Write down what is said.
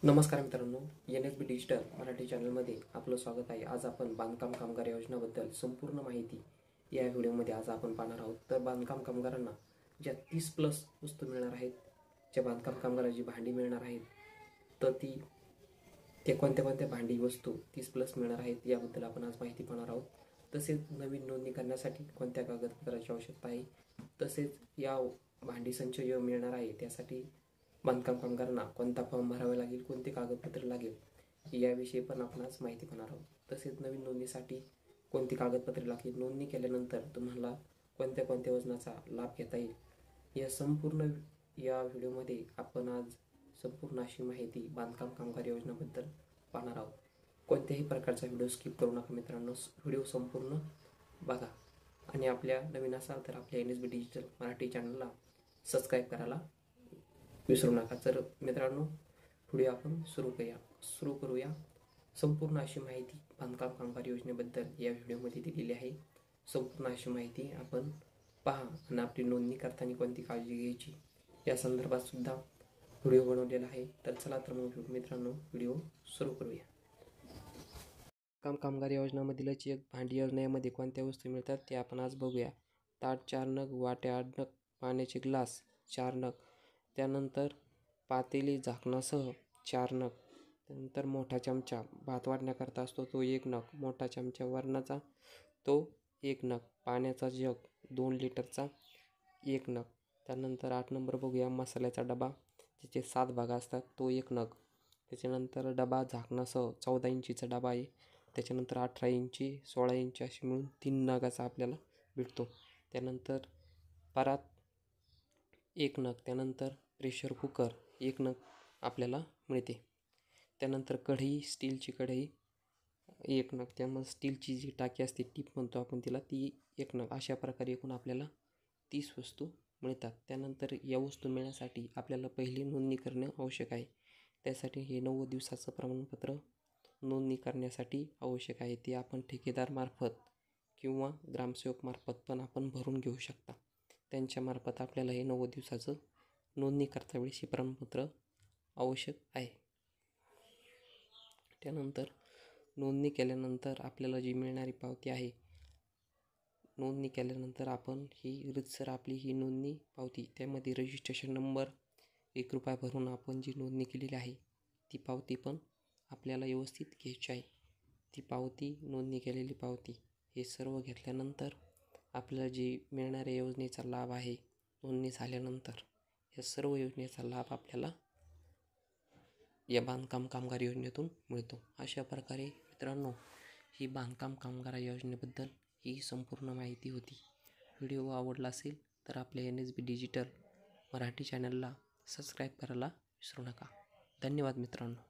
नमस्कार मित्रांनो, NSB digital Marathi चॅनलमध्ये आपलं स्वागत आहे। आज आपण बांधकाम कामगार योजनेबद्दल संपूर्ण माहिती या व्हिडिओमध्ये आज आपण पाहणार आहोत। तर बांधकाम कामगारांना ज्या 30+ वस्तू मिळणार आहेत, ज्या बांधकाम कामगारांची भांडी मिळणार आहेत, तर ते कोणत्या भांडी वस्तू 30+ मिळणार आहेत याबद्दल आपण आज माहिती पाहणार आहोत। तसेच नवीन नोंदणी करण्यासाठी कोणत्या कागदपत्राची आवश्यकता आहे, तसेच या भांडी संच जो मिळणार आहे त्यासाठी बांधकाम कामगारांना कोणता फॉर्म भरावा लागेल, कोणते कागदपत्र लागेल याविषयी पण आपण आज माहिती पाहणार आहोत। तसेच नवीन नोंदणीसाठी कोणती कागदपत्रे लागतील, नोंदणी केल्यानंतर तुम्हाला कोणत्या योजनांचा लाभ घेता येईल, या संपूर्ण या व्हिडिओमध्ये आपण आज संपूर्ण अशी माहिती बांधकाम कामगार योजनेबद्दल पाहणार आहोत। कोणत्याही प्रकारचा व्हिडिओ स्किप करू नका मित्रांनो, व्हिडिओ संपूर्ण बघा आणि आपल्या नवीन असाल तर आपल्या NSB डिजिटल मराठी चॅनलला सबस्क्राईब करायला विसरू नका। तर मित्रांनो, व्हिडिओ आपण सुरू करूया। संपूर्ण अशी माहिती बांधकाम कामगार योजनेबद्दल या व्हिडिओमध्ये दिलेली आहे। संपूर्ण अशी माहिती आपण पहा आणि आपली नोंदणी करताना कोणती काळजी घ्यायची या संदर्भात सुद्धा व्हिडिओ बनवलेला आहे। तर चला तर मग मित्रांनो, व्हिडिओ सुरू करूया। कामगार योजनेमधील एक भांडी योजनेमध्ये कोणत्या वस्तू मिळतात ते आपण आज बघूया। ताट 4 नग, वाट्या 8 नग, पाण्याचे ग्लास 4 नग, त्यानंतर पातेली झाकणासह 4 नग, त्यानंतर मोठा चमचा भात वाढण्याकरता असतो तो 1 नग, मोठा चमचा वरणाचा तो 1 नग, पाण्याचा जग 2 लिटरचा 1 नग, त्यानंतर 8 नंबर बघूया मसाल्याचा डबा ज्याचे 7 भाग असतात तो 1 नग, त्याच्यानंतर डबा झाकणासह 14 इंचीचा डबा आहे, त्याच्यानंतर 18 इंची 16 इंची अशी मिळून 3 नगाचा आपल्याला भेटतो, त्यानंतर परात 1 नग, त्यानंतर प्रेशर कुकर 1 नग आपल्याला मिळते, त्यानंतर कढई स्टीलची कढई 1 नग, त्यामध्ये स्टीलची जी टाकी असते टीप म्हणतो आपण तिला, ती 1 नग, अशा प्रकारे एकूण आपल्याला 30 वस्तू मिळतात। त्यानंतर या वस्तू मिळण्यासाठी आपल्याला पहिली नोंदणी करणे आवश्यक आहे। त्यासाठी हे 90 दिवसाचं प्रमाणपत्र नोंदणी करण्यासाठी आवश्यक आहे। ते आपण ठेकेदारमार्फत किंवा ग्रामसेवकमार्फत पण आपण भरून घेऊ शकता। त्यांच्यामार्फत आपल्याला हे 90 दिवसाचं नोंदणी करता वेळेस हे प्रमाणपत्र आवश्यक आहे। त्यानंतर नोंदणी केल्यानंतर आपल्याला जी मिळणारी पावती आहे, नोंदणी केल्यानंतर आपण ही रीतसर आपली ही नोंदणी पावती, त्यामध्ये रजिस्ट्रेशन नंबर 1 रुपया भरून आपण जी नोंदणी केलेली आहे ती पावती पण आपल्याला व्यवस्थित घ्यायची आहे। ती पावती, नोंदणी केलेली पावती हे सर्व घेतल्यानंतर आपल्याला जी मिळणाऱ्या योजनेचा लाभ आहे, नोंदणी झाल्यानंतर या सर्व योजनेचा लाभ आपल्याला या बांधकाम कामगार योजनेतून मिळतो। अशा प्रकारे मित्रांनो, ही बांधकाम कामगार योजनेबद्दल ही संपूर्ण माहिती होती। व्हिडिओ आवडला असेल तर आपल्या NSB डिजिटल मराठी चॅनलला सबस्क्राईब करायला विसरू नका। धन्यवाद मित्रांनो।